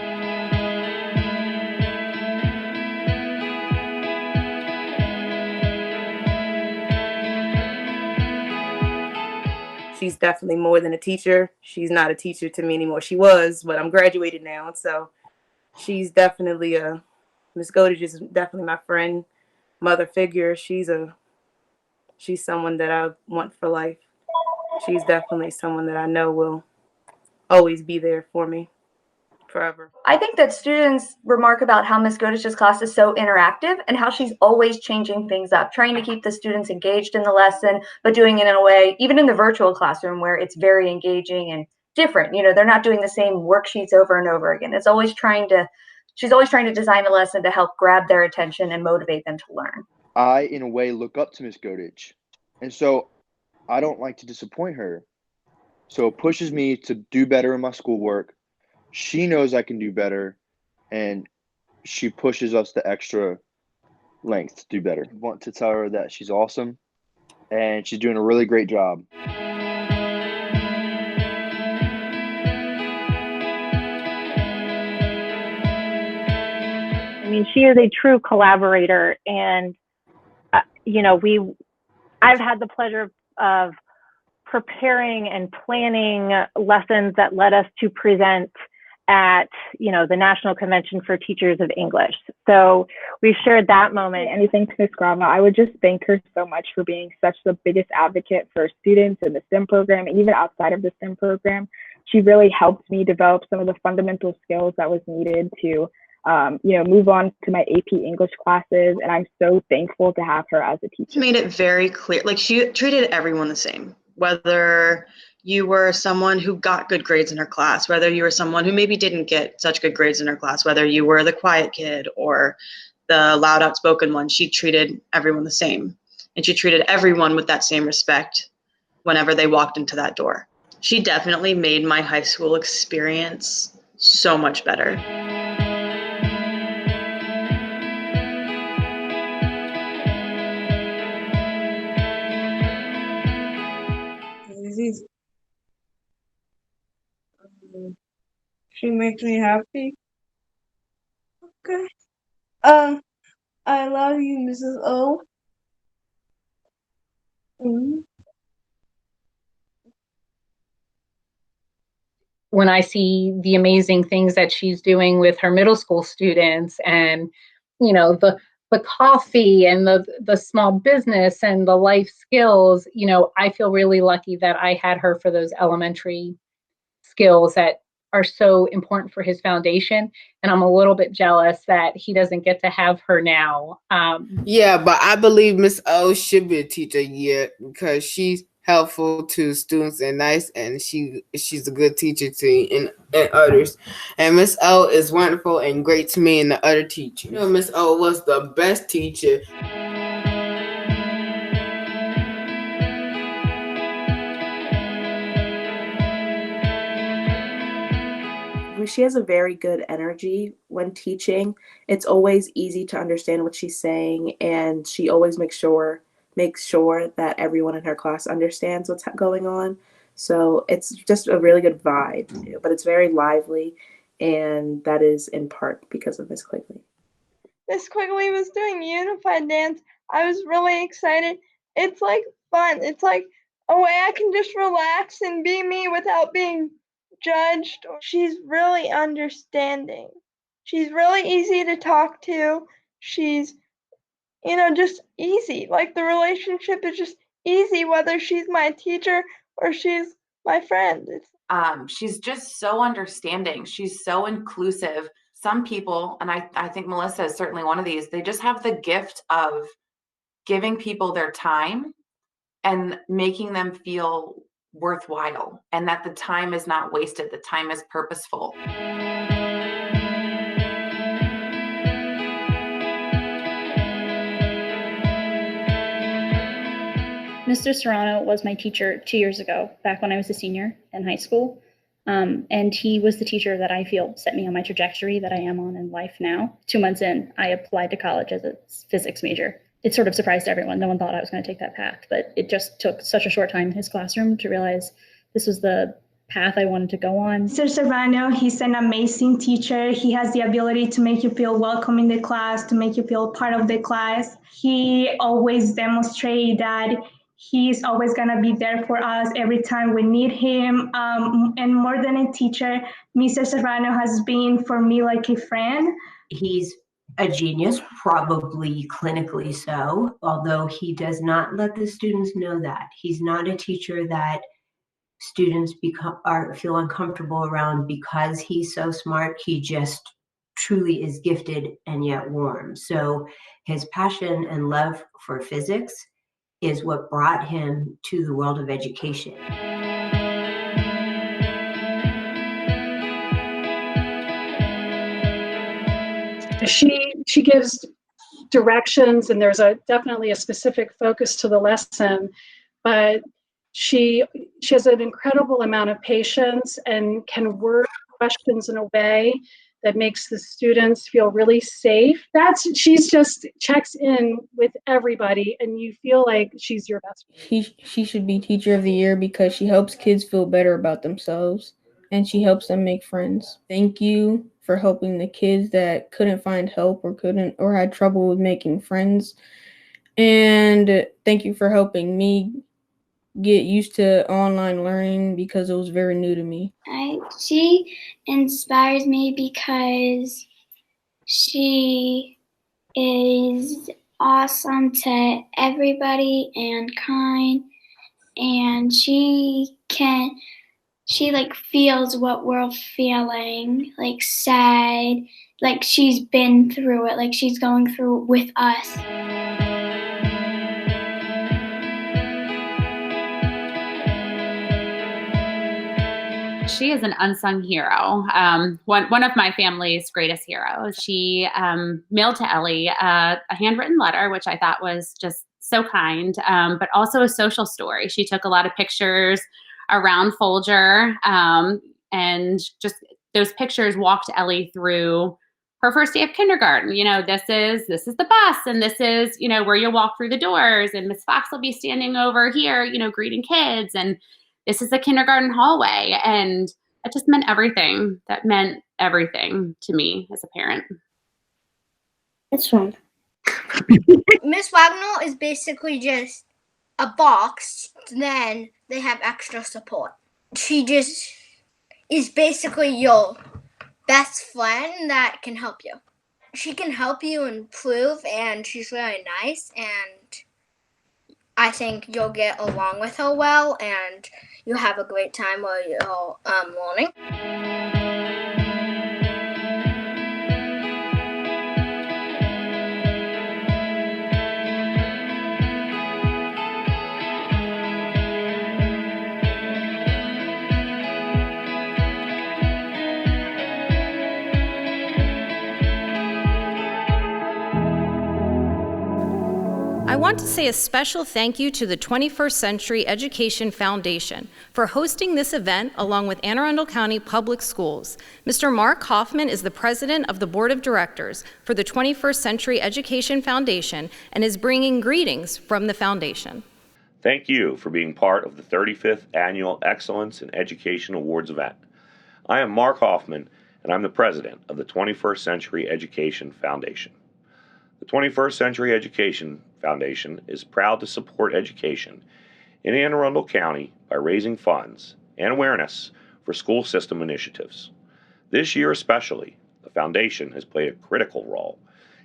She's definitely more than a teacher. She's not a teacher to me anymore. She was, but I'm graduated now. So she's definitely Miss Godich is definitely my friend, mother figure. She's someone that I want for life. She's definitely someone that I know will always be there for me forever. I think that students remark about how Ms. Godich's class is so interactive and how she's always changing things up, trying to keep the students engaged in the lesson, but doing it in a way, even in the virtual classroom, where it's very engaging and different. They're not doing the same worksheets over and over again. She's always trying to design a lesson to help grab their attention and motivate them to learn. I, in a way, look up to Ms. Godich, and so I don't like to disappoint her. So it pushes me to do better in my schoolwork. She knows I can do better, and she pushes us the extra length to do better. I want to tell her that she's awesome, and she's doing a really great job. I mean, she is a true collaborator, and I've had the pleasure of preparing and planning lessons that led us to present at the National Convention for Teachers of English. So we've shared that moment. Anything to Ms. Grama, I would just thank her so much for being such the biggest advocate for students in the STEM program, and even outside of the STEM program. She really helped me develop some of the fundamental skills that was needed to move on to my AP English classes, and I'm so thankful to have her as a teacher. She made it very clear, like she treated everyone the same, whether you were someone who got good grades in her class, whether you were someone who maybe didn't get such good grades in her class, whether you were the quiet kid or the loud, outspoken one. She treated everyone the same, and she treated everyone with that same respect whenever they walked into that door. She definitely made my high school experience so much better. She makes me happy. Okay. I love you, Mrs. O. When I see the amazing things that she's doing with her middle school students, and the coffee and the small business and the life skills, I feel really lucky that I had her for those elementary skills that are so important for his foundation. And I'm a little bit jealous that he doesn't get to have her now. Yeah, but I believe Miss O should be a teacher of the year because she's helpful to students and nice, and she's a good teacher to and others. And Miss O is wonderful and great to me and the other teachers. You know, Miss O was the best teacher. She has a very good energy when teaching. It's always easy to understand what she's saying, and she always makes sure that everyone in her class understands what's going on. So it's just a really good vibe, but it's very lively, and that is in part because of Miss Quigley. Miss Quigley was doing unified dance. I was really excited. It's like fun. It's like a way I can just relax and be me without being judged. She's really understanding. She's really easy to talk to. She's, just easy. Like the relationship is just easy, whether she's my teacher or she's my friend. She's just so understanding. She's so inclusive. Some people, and I think Melissa is certainly one of these, they just have the gift of giving people their time and making them feel worthwhile, and that the time is not wasted, the time is purposeful. Mr. Serrano was my teacher 2 years ago, back when I was a senior in high school. And he was the teacher that I feel set me on my trajectory that I am on in life now. 2 months in, I applied to college as a physics major. It sort of surprised everyone. No one thought I was going to take that path, but it just took such a short time in his classroom to realize this was the path I wanted to go on. Mr. Serrano, he's an amazing teacher. He has the ability to make you feel welcome in the class, to make you feel part of the class. He always demonstrates that he's always going to be there for us every time we need him. And more than a teacher, Mr. Serrano has been for me like a friend. He's a genius, probably clinically so, although he does not let the students know that. He's not a teacher that students feel uncomfortable around because he's so smart. He just truly is gifted and yet warm. So his passion and love for physics is what brought him to the world of education. She gives directions, and there's definitely a specific focus to the lesson, but she has an incredible amount of patience and can word questions in a way that makes the students feel really safe. She's just checks in with everybody, and you feel like she's your best friend. She should be teacher of the year because she helps kids feel better about themselves and she helps them make friends. Thank you for helping the kids that couldn't find help or had trouble with making friends. And thank you for helping me get used to online learning because it was very new to me. She inspires me because she is awesome to everybody and kind, and she feels what we're feeling, like sad, like she's been through it, like she's going through it with us. She is an unsung hero, one of my family's greatest heroes. She mailed to Ellie a handwritten letter, which I thought was just so kind, but also a social story. She took a lot of pictures around Folger, and just those pictures walked Ellie through her first day of kindergarten. This is the bus, and this is, where you'll walk through the doors, and Miss Fox will be standing over here, greeting kids, and this is the kindergarten hallway. And it just meant everything. That meant everything to me as a parent. It's fun. Miss Wagnall is basically just a box, then they have extra support. She just is basically your best friend that can help you. She can help you improve, and she's really nice, and I think you'll get along with her well, and you'll have a great time while you're learning. want to say a special thank you to the 21st Century Education Foundation for hosting this event along with Anne Arundel County Public Schools. Mr. Mark Hoffman is the president of the board of directors for the 21st Century Education Foundation and is bringing greetings from the foundation. Thank you for being part of the 35th Annual Excellence in Education Awards event. I am Mark Hoffman, and I'm the president of the 21st Century Education Foundation. The 21st Century Education Foundation is proud to support education in Anne Arundel County by raising funds and awareness for school system initiatives. This year especially, the foundation has played a critical role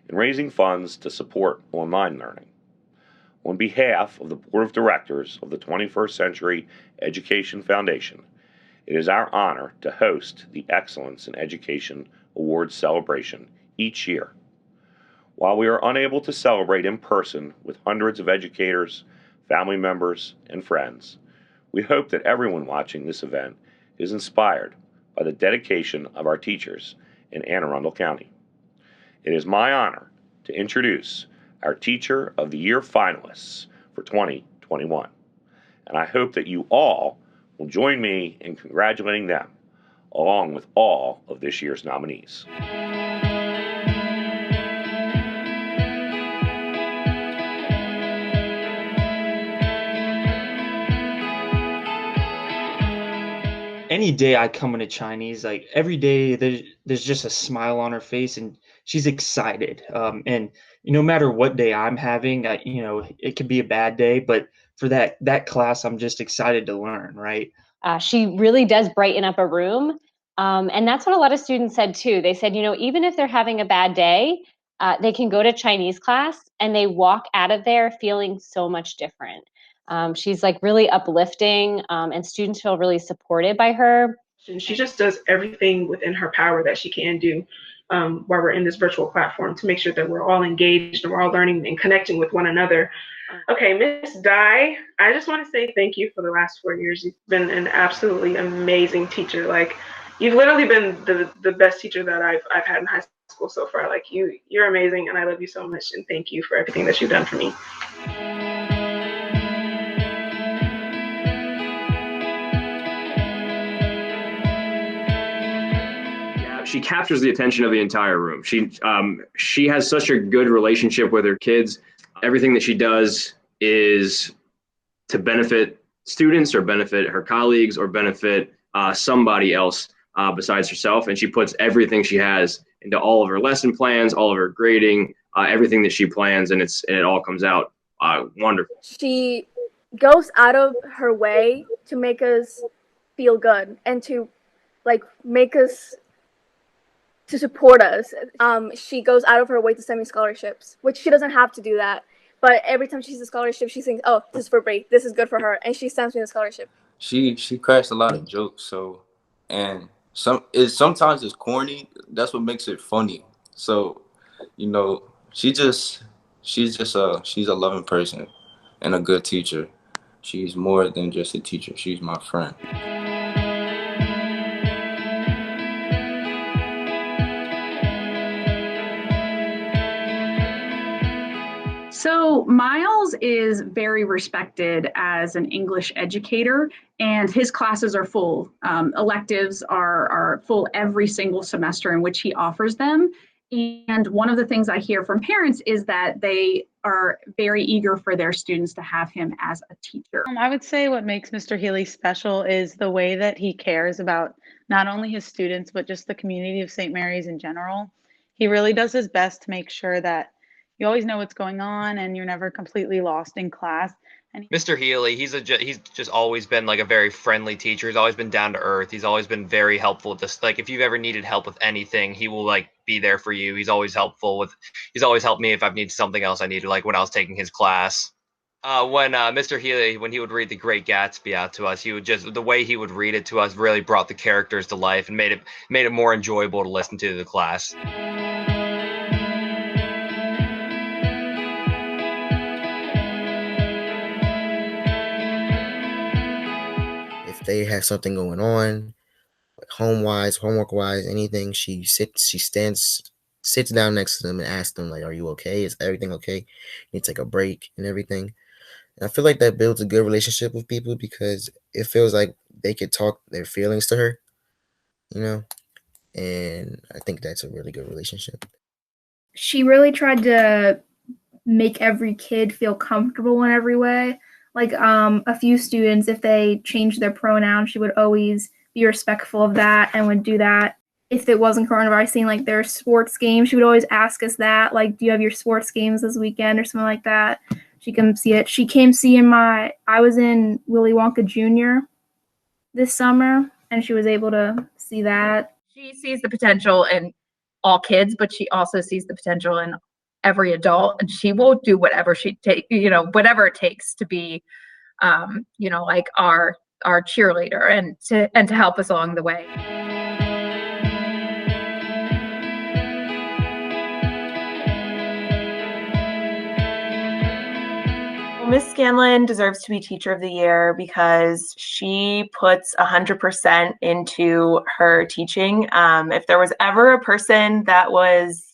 in raising funds to support online learning. On behalf of the Board of Directors of the 21st Century Education Foundation, it is our honor to host the Excellence in Education Awards celebration each year. While we are unable to celebrate in person with hundreds of educators, family members, and friends, we hope that everyone watching this event is inspired by the dedication of our teachers in Anne Arundel County. It is my honor to introduce our Teacher of the Year finalists for 2021, and I hope that you all will join me in congratulating them, along with all of this year's nominees. Any day I come into Chinese, like every day there's just a smile on her face and she's excited. And no matter what day I'm having, it could be a bad day, but for that class, I'm just excited to learn, right? She really does brighten up a room. And that's what a lot of students said too. They said, even if they're having a bad day, they can go to Chinese class and they walk out of there feeling so much different. She's like really uplifting, and students feel really supported by her. And she just does everything within her power that she can do while we're in this virtual platform to make sure that we're all engaged and we're all learning and connecting with one another. Okay, Miss Dye, I just want to say thank you for the last 4 years. You've been an absolutely amazing teacher. Like, you've literally been the best teacher that I've had in high school so far. Like, you're amazing, and I love you so much, and thank you for everything that you've done for me. She captures the attention of the entire room. She has such a good relationship with her kids. Everything that she does is to benefit students or benefit her colleagues or benefit somebody else besides herself. And she puts everything she has into all of her lesson plans, all of her grading, everything that she plans, and it all comes out wonderful. She goes out of her way to make us feel good and to to support us. She goes out of her way to send me scholarships, which she doesn't have to do that. But every time she sees a scholarship, she thinks, oh, this is for Bree. This is good for her. And she sends me the scholarship. She cracks a lot of jokes. And sometimes it's corny. That's what makes it funny. So, she's a loving person and a good teacher. She's more than just a teacher. She's my friend. So Miles is very respected as an English educator, and his classes are full. Electives are full every single semester in which he offers them. And one of the things I hear from parents is that they are very eager for their students to have him as a teacher. I would say what makes Mr. Healy special is the way that he cares about not only his students, but just the community of St. Mary's in general. He really does his best to make sure that you always know what's going on and you're never completely lost in class. And Mr. Healy, he's just always been like a very friendly teacher. He's always been down to earth. He's always been very helpful. Just like if you've ever needed help with anything, he will like be there for you. He's always helpful he's always helped me if I've needed something else I needed, like when I was taking his class. When Mr. Healy, when he would read The Great Gatsby out to us, he would the way he would read it to us really brought the characters to life and made it more enjoyable to listen to the class. They have something going on, like homework-wise, anything. She stands sits down next to them and asks them, like, are you okay? Is everything okay? You need to take a break and everything. And I feel like that builds a good relationship with people because it feels like they could talk their feelings to her, you know? And I think that's a really good relationship. She really tried to make every kid feel comfortable in every way. Like a few students, if they changed their pronoun, she would always be respectful of that and would do that. If it wasn't coronavirus, seeing like their sports games, she would always ask us that, like, do you have your sports games this weekend or something like that? She came see it. She came seeing I was in Willy Wonka Jr. this summer, and she was able to see that. She sees the potential in all kids, but she also sees the potential in every adult, and she will do whatever whatever it takes to be, like our cheerleader and to help us along the way. Miss Scanlon deserves to be Teacher of the Year because she puts 100% into her teaching. If there was ever a person that was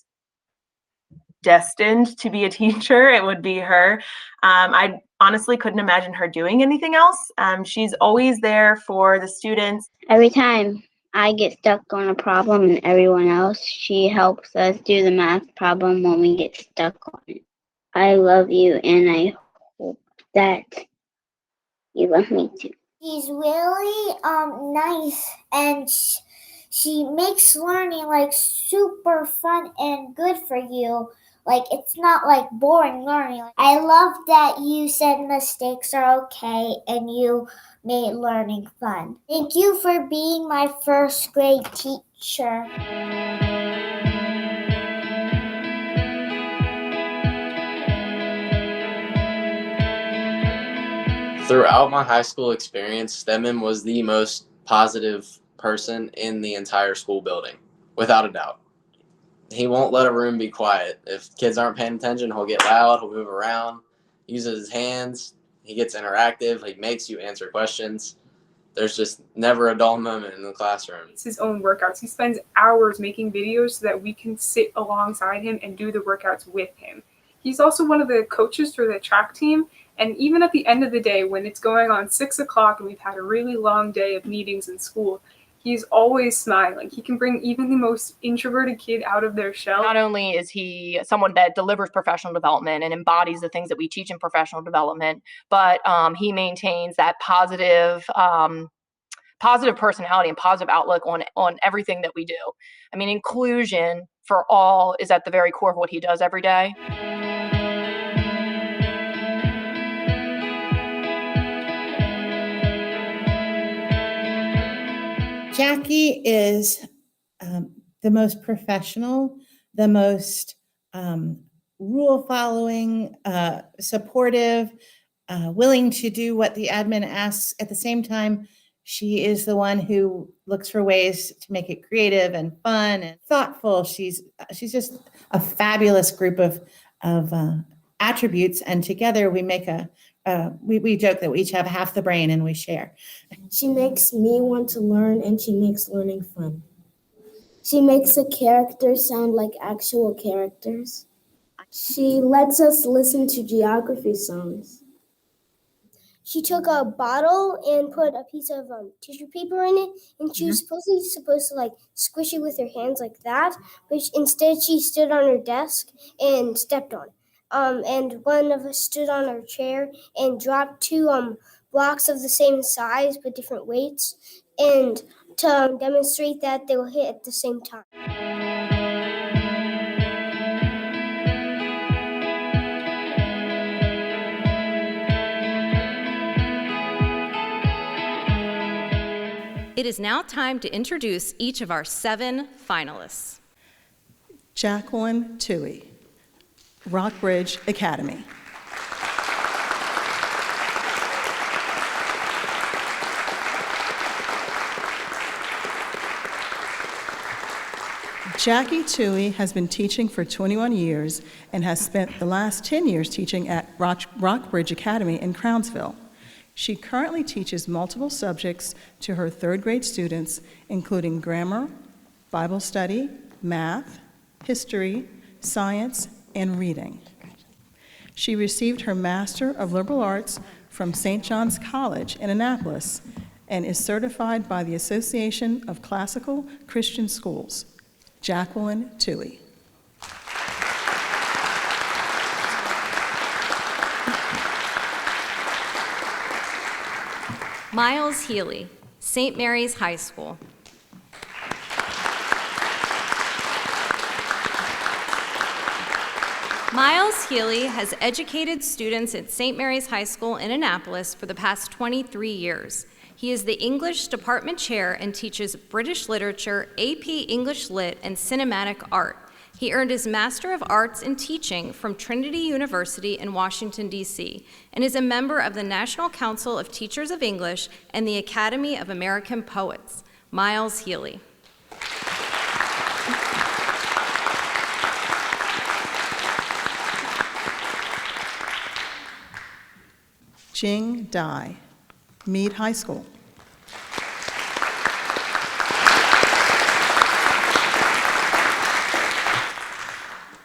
destined to be a teacher, it would be her. I honestly couldn't imagine her doing anything else. She's always there for the students. Every time I get stuck on a problem and everyone else, she helps us do the math problem when we get stuck on it. I love you, and I hope that you love me too. She's really nice, and she makes learning like super fun and good for you. Like, it's not like boring learning. I love that you said mistakes are okay and you made learning fun. Thank you for being my first grade teacher. Throughout my high school experience, Steadman was the most positive person in the entire school building, without a doubt. He won't let a room be quiet. If kids aren't paying attention, he'll get loud, he'll move around, uses his hands, he gets interactive, he makes you answer questions. There's just never a dull moment in the classroom. It's his own workouts. He spends hours making videos so that we can sit alongside him and do the workouts with him. He's also one of the coaches for the track team. And even at the end of the day, when it's going on 6 o'clock and we've had a really long day of meetings in school, he's always smiling. He can bring even the most introverted kid out of their shell. Not only is he someone that delivers professional development and embodies the things that we teach in professional development, but he maintains that positive personality and positive outlook on everything that we do. I mean, inclusion for all is at the very core of what he does every day. Jackie is the most professional, the most rule-following, supportive, willing to do what the admin asks. At the same time, she is the one who looks for ways to make it creative and fun and thoughtful. She's just a fabulous group of attributes, and together we make we joke that we each have half the brain and we share. She makes me want to learn, and she makes learning fun. She makes the characters sound like actual characters. She lets us listen to geography songs. She took a bottle and put a piece of tissue paper in it, and she was supposed to like squish it with her hands like that, but instead she stood on her desk and stepped on it. And one of us stood on our chair and dropped two blocks of the same size but different weights, and to demonstrate that they will hit at the same time. It is now time to introduce each of our 7 finalists. Jacqueline Toohey, Rockbridge Academy. Jackie Toohey has been teaching for 21 years and has spent the last 10 years teaching at Rockbridge Academy in Crownsville. She currently teaches multiple subjects to her 3rd grade students, including grammar, Bible study, math, history, science, and reading. She received her Master of Liberal Arts from St. John's College in Annapolis and is certified by the Association of Classical Christian Schools. Jacqueline Toohey. Miles Healy, St. Mary's High School. Miles Healy has educated students at St. Mary's High School in Annapolis for the past 23 years. He is the English Department Chair and teaches British Literature, AP English Lit, and Cinematic Art. He earned his Master of Arts in Teaching from Trinity University in Washington, D.C., and is a member of the National Council of Teachers of English and the Academy of American Poets. Miles Healy. Jing Dai, Meade High School.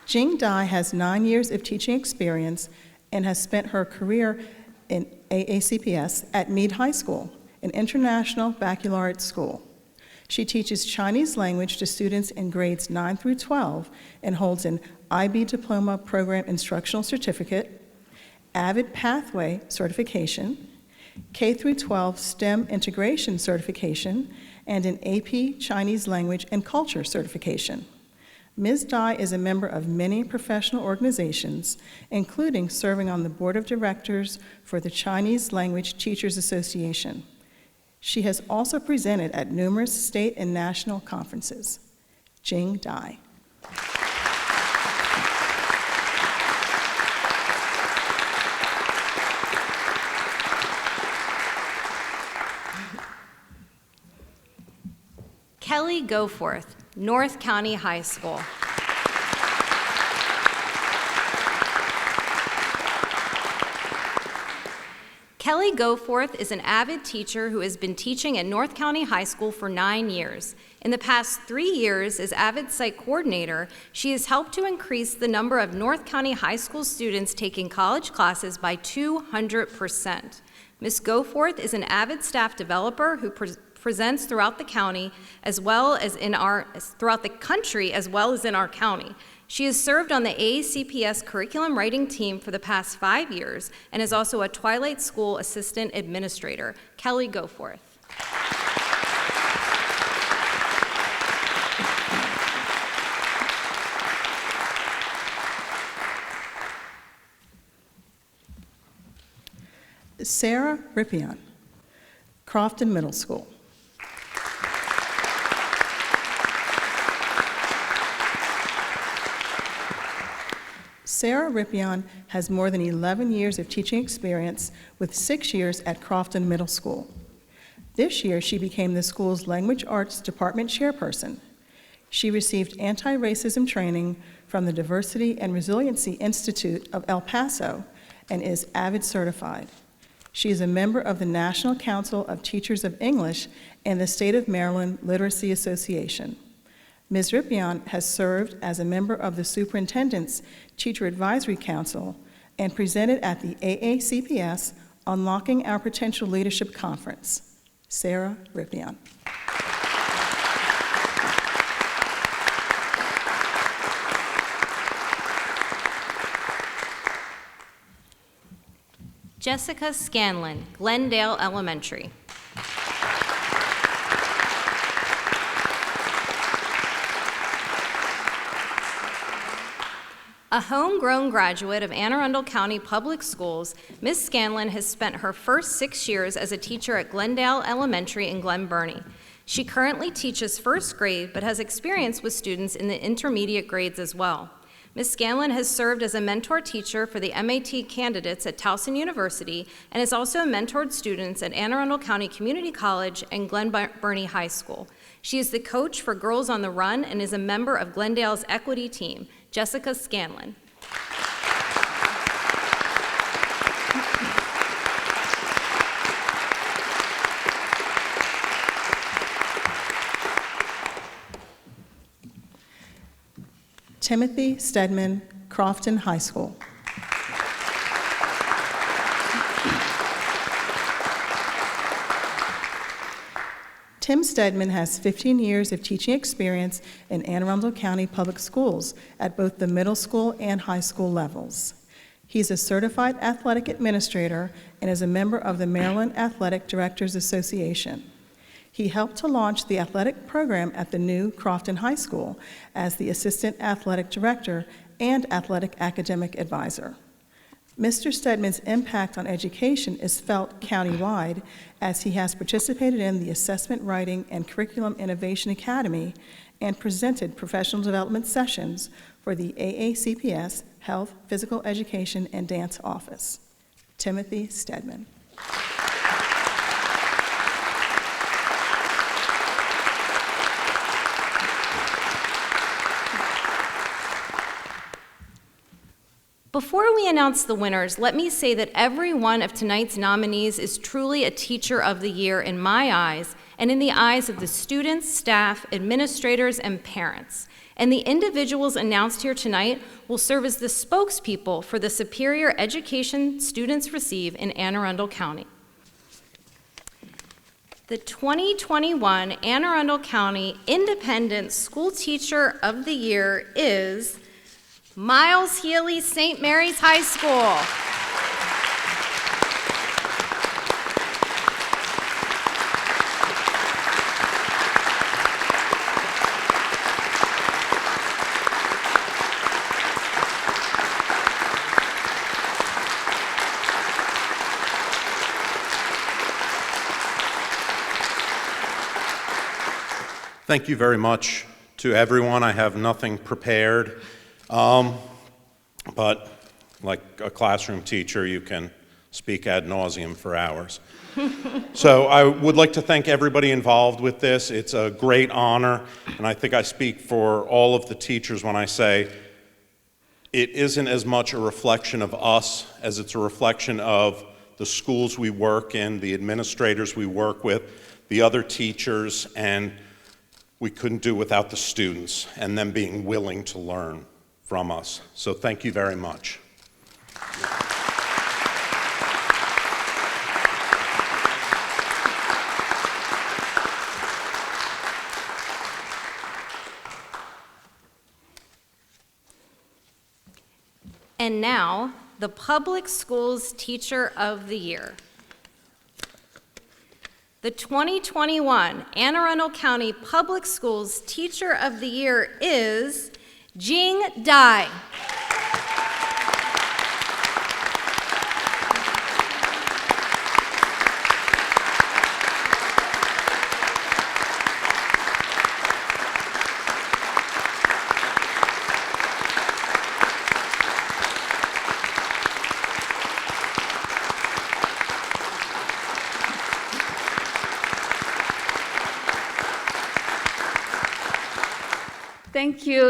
Jing Dai has 9 years of teaching experience and has spent her career in AACPS at Meade High School, an international baccalaureate school. She teaches Chinese language to students in grades 9 through 12 and holds an IB Diploma Program Instructional Certificate, AVID Pathway Certification, K through 12 STEM Integration Certification, and an AP Chinese Language and Culture Certification. Ms. Dai is a member of many professional organizations, including serving on the board of directors for the Chinese Language Teachers Association. She has also presented at numerous state and national conferences. Jing Dai. Kelly Goforth, North County High School. Kelly Goforth is an avid teacher who has been teaching at North County High School for 9 years. In the past 3 years as Avid Site Coordinator, she has helped to increase the number of North County High School students taking college classes by 200%. Ms. Goforth is an avid staff developer who presents throughout the county as well as throughout the country as well as in our county. She has served on the AACPS curriculum writing team for the past 5 years and is also a Twilight School Assistant Administrator. Kelly Goforth. Sarah Rippian, Crofton Middle School. Sarah Rippian has more than 11 years of teaching experience with 6 years at Crofton Middle School. This year, she became the school's Language Arts Department chairperson. She received anti-racism training from the Diversity and Resiliency Institute of El Paso and is AVID certified. She is a member of the National Council of Teachers of English and the State of Maryland Literacy Association. Ms. Rippian has served as a member of the Superintendent's Teacher Advisory Council and presented at the AACPS Unlocking Our Potential Leadership Conference. Sarah Rippian. Jessica Scanlon, Glendale Elementary. A homegrown graduate of Anne Arundel County Public Schools, Ms. Scanlon has spent her first 6 years as a teacher at Glendale Elementary in Glen Burnie. She currently teaches first grade, but has experience with students in the intermediate grades as well. Ms. Scanlon has served as a mentor teacher for the MAT candidates at Towson University and has also mentored students at Anne Arundel County Community College and Glen Burnie High School. She is the coach for Girls on the Run and is a member of Glendale's equity team. Jessica Scanlon. Timothy Steadman, Crofton High School. Tim Steadman has 15 years of teaching experience in Anne Arundel County Public Schools at both the middle school and high school levels. He's a certified athletic administrator and is a member of the Maryland Athletic Directors Association. He helped to launch the athletic program at the new Crofton High School as the assistant athletic director and athletic academic advisor. Mr. Steadman's impact on education is felt countywide as he has participated in the Assessment Writing and Curriculum Innovation Academy and presented professional development sessions for the AACPS Health, Physical Education, and Dance Office. Timothy Steadman. Before we announce the winners, let me say that every one of tonight's nominees is truly a Teacher of the Year in my eyes and in the eyes of the students, staff, administrators, and parents. And the individuals announced here tonight will serve as the spokespeople for the superior education students receive in Anne Arundel County. The 2021 Anne Arundel County Independent School Teacher of the Year is Miles Healy, St. Mary's High School. Thank you very much to everyone. I have nothing prepared. But like a classroom teacher, you can speak ad nauseum for hours. So I would like to thank everybody involved with this. It's a great honor, and I think I speak for all of the teachers when I say it isn't as much a reflection of us as it's a reflection of the schools we work in, the administrators we work with, the other teachers, and we couldn't do without the students and them being willing to learn from us. So thank you very much. And now, the Public Schools Teacher of the Year. The 2021 Anne Arundel County Public Schools Teacher of the Year is Jing Dai.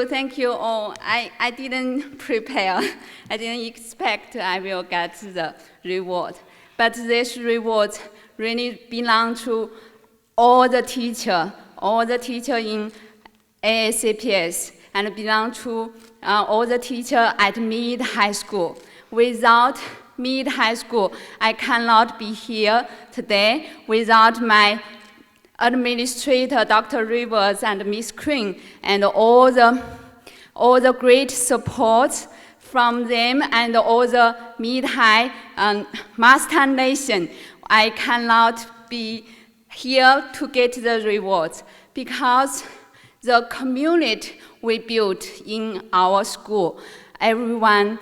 Thank you all. I didn't prepare. I didn't expect I will get the reward. But this reward really belongs to all the teachers in AACPS, and belong to all the teachers at Meade High School. Without Meade High School, I cannot be here today. Without my administrator, Dr. Rivers and Miss Queen, and all the great support from them and all the Meade High Master Nation, I cannot be here to get the rewards, because the community we built in our school, everyone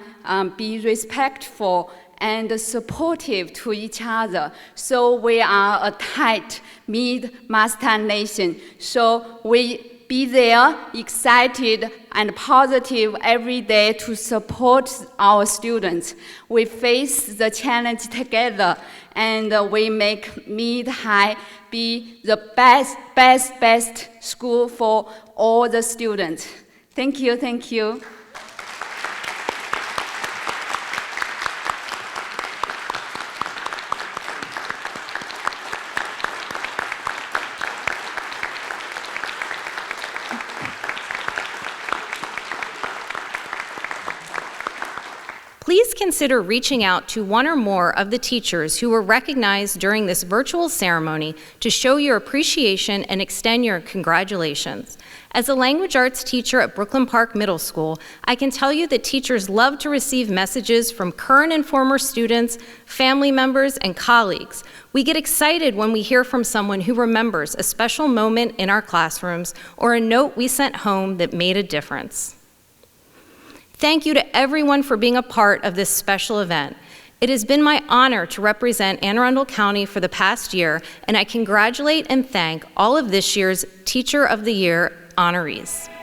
be respectful and supportive to each other. So we are a tight Meade Master Nation. So we be there, excited and positive every day to support our students. We face the challenge together, and we make Meade High be the best school for all the students. Thank you, thank you. please consider reaching out to one or more of the teachers who were recognized during this virtual ceremony to show your appreciation and extend your congratulations. As a language arts teacher at Brooklyn Park Middle School, I can tell you that teachers love to receive messages from current and former students, family members, and colleagues. We get excited when we hear from someone who remembers a special moment in our classrooms or a note we sent home that made a difference. Thank you to everyone for being a part of this special event. It has been my honor to represent Anne Arundel County for the past year, and I congratulate and thank all of this year's Teacher of the Year honorees.